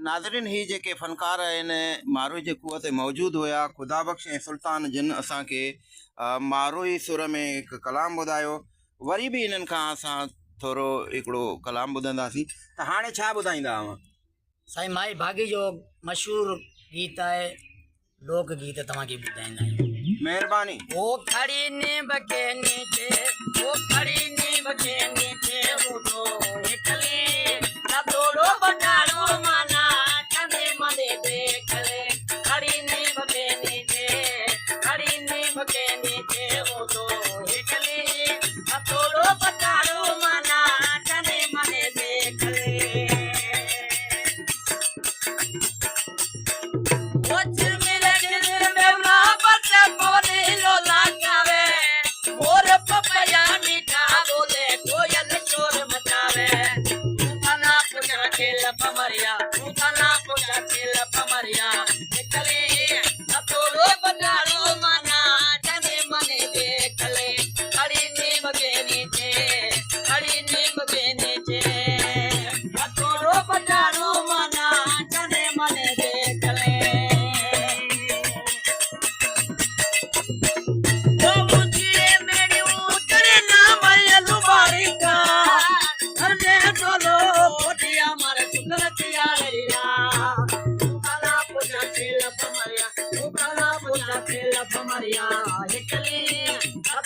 नाज़रीन ही जेके फ़नकार आहिनि मारूई जे कुआं ते मौजूद हुआ खुदा बख़्श ऐं सुल्तान जिन असांखे मारूई सुर में हिकु कलाम ॿुधायो। वरी बि इन्हनि खां असां थोरो हिकिड़ो कलाम ॿुधंदासीं। त हाणे छा ॿुधाईंदा हुआ? साईं माई भागी जो मशहूर गीत है, लोक गीत तव्हांखे ॿुधाईंदा आहियूं। महिरबानी। ओ खड़ी नींब के नीचे, ओ खड़ी नींब के नीचे उठो निकले ना तोड़ो बटारो माना चंदे मने देख ले। खड़ी नींब के नीचे, खड़ी नींब के नीचे उठो निकले ना तोड़ो बटारो माना चंदे मने देख ले।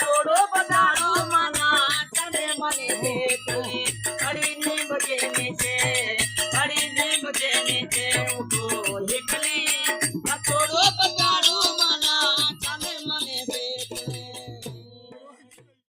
थोड़ो बदारो माना चने मने